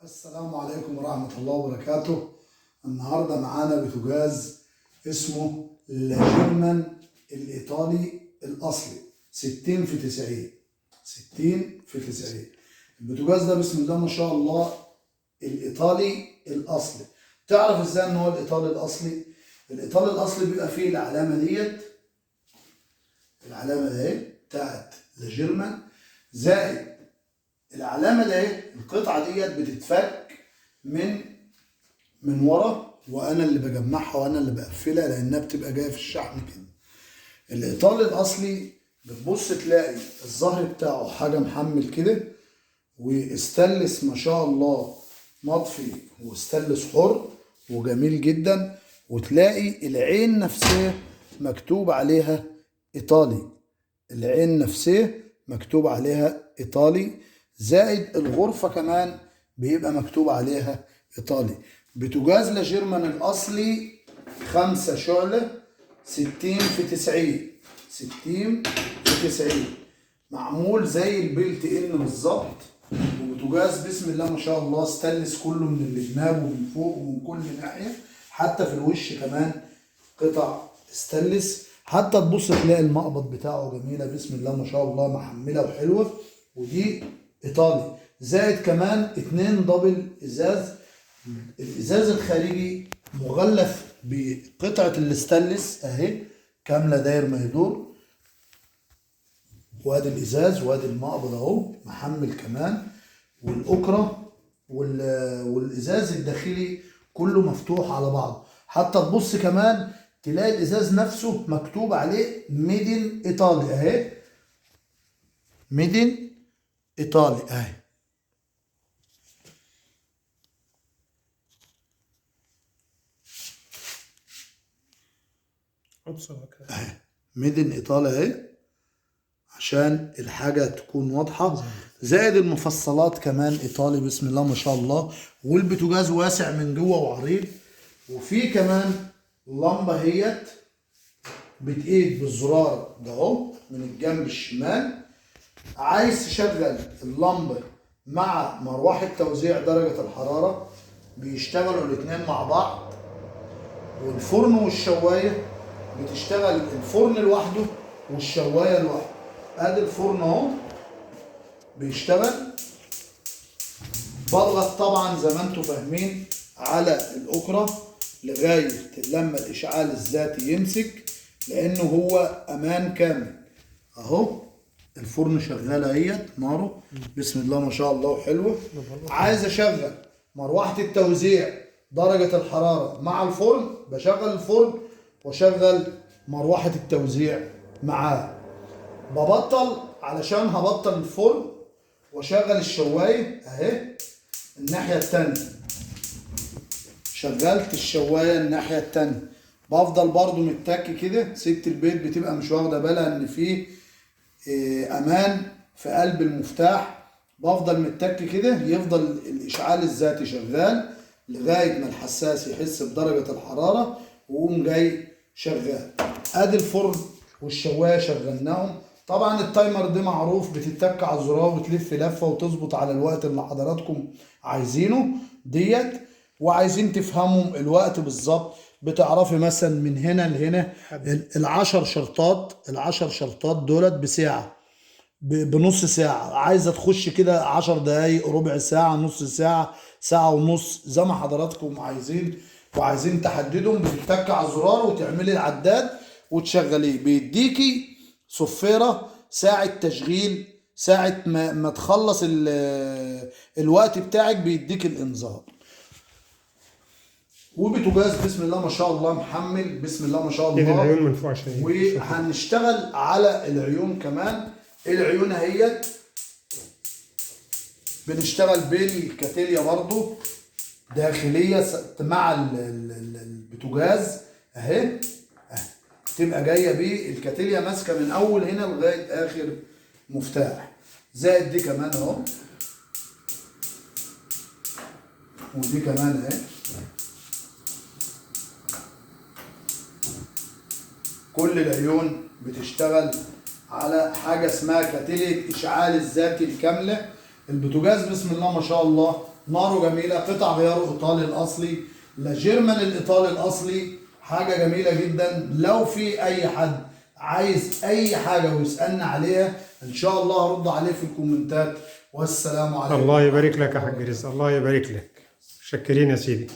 السلام عليكم ورحمة الله وبركاته. النهاردة معانا بوتاجاز اسمه لاجيرمان الإيطالي الأصلي 60 في 90. 60 في 90. البوتاجاز ده بسم الله ما شاء الله الإيطالي الأصلي. تعرف ازاي ان هو الإيطالي الأصلي؟ الإيطالي الأصلي بيبقى فيه العلامة ديت، العلامة دي بتاعت لاجيرمان، زائد العلامة دي القطعة ديت بتتفك من ورا، وانا اللي بجمعها وانا اللي بقفلها لانها بتبقى جايه في الشحن كده. الايطالي الاصلي بتبص تلاقي الظهر بتاعه حاجه محمل كده، واستانلس ما شاء الله مطفي واستانلس حر وجميل جدا، وتلاقي العين نفسها مكتوب عليها ايطالي. العين نفسها مكتوب عليها ايطالي، زائد الغرفة كمان بيبقى مكتوب عليها ايطالي. بوتاجاز لاجيرمان الاصلي 5 شعلة 60 في 90. 60 في 90 معمول زي البيلت ان بالظبط. وبوتاجاز بسم الله ما شاء الله ستانلس كله من الجناب ومن فوق ومن كل ناحية، حتى في الوش كمان قطع ستانلس. حتى تبص تلاقي المقبض بتاعه جميلة بسم الله ما شاء الله، محملة وحلوة، ودي ايطالي. زائد كمان 2 دبل ازاز. الازاز الخارجي مغلف بقطعة الاستانلس اهي كاملة داير ما يدور، وادي الازاز وادي المقبض اهو محمل كمان، والاكرة والازاز الداخلي كله مفتوح على بعض. حتى تبص كمان تلاقي الازاز نفسه مكتوب عليه ميدن ايطالي اهي، ميدن ايطالي اهي. اهي ميدن ايطالي اهي عشان الحاجه تكون واضحه. زائد المفصلات كمان ايطالي بسم الله ما شاء الله. والبوتاجاز واسع من جوه وعريض، وفي كمان لمبه هيت بتقيد بالزرار ده اهو من الجنب الشمال. عايز تشغل اللمبه مع مروحه توزيع درجه الحراره بيشتغلوا الاتنين مع بعض. والفرن والشوايه بتشتغل الفرن لوحده والشوايه لوحده. ادي الفرن اهو بيشتغل. بضغط طبعا زي ما انتم فاهمين على الاكره لغايه لما الاشعال الذاتي يمسك، لانه هو امان كامل. اهو الفرن شغال اهيت ناره بسم الله ما شاء الله وحلوه. عايز اشغل مروحه التوزيع درجه الحراره مع الفرن، بشغل الفرن واشغل مروحه التوزيع معاه. ببطل علشان هبطل الفرن واشغل الشوايه اهي الناحيه التانيه. شغلت الشوايه الناحيه التانيه، بفضل برضو متك كده. ست البيت بتبقى مش واخده بالها ان في امان في قلب المفتاح. بفضل متك كده، يفضل الاشعال الذاتي شغال لغايه ما الحساس يحس بدرجه الحراره ويقوم جاي شغال. ادي الفرن والشوايه شغلناهم. طبعا التايمر ده معروف، بتتك على الزرار وتلف لفه وتظبط على الوقت اللي حضراتكم عايزينه ديت. وعايزين تفهموا الوقت بالظبط، بتعرفي مثلا من هنا لهنا العشر شرطات دولت بساعه، بنص ساعة. عايزة تخش كده 10 دقايق، ربع ساعة، نص ساعة، ساعة ونص، زي ما حضراتكم عايزين وعايزين تحددهم. بتتك على الزرار وتعملي العداد وتشغليه، بيديكي صفيرة ساعة تشغيل. ساعة ما تخلص الوقت بتاعك بيديك الانذار. وبوتاجاز بسم الله ما شاء الله محمل بسم الله ما شاء الله. العيون من فوق عشان وهنشتغل على العيون كمان. العيون اهيت بنشتغل بالكاتيليا برضو داخليه مع البوتاجاز اهي. تبقى جايه بيه الكاتيليا ماسكه من اول هنا لغايه اخر مفتاح. زائد دي كمان اهو، ودي كمان اهي. كل العيون بتشتغل على حاجه اسمها كاتيليا اشعال الذاتي الكامله. البوتاجاز بسم الله ما شاء الله ناره جميله، قطع غياره ايطالي الاصلي، لا جيرمان الايطالي الاصلي، حاجه جميله جدا. لو في اي حد عايز اي حاجه ويسالني عليها ان شاء الله هرد عليه في الكومنتات. والسلام عليكم. الله يبارك لك يا حاج رزق، الله يبارك لك. شكرين يا سيدي.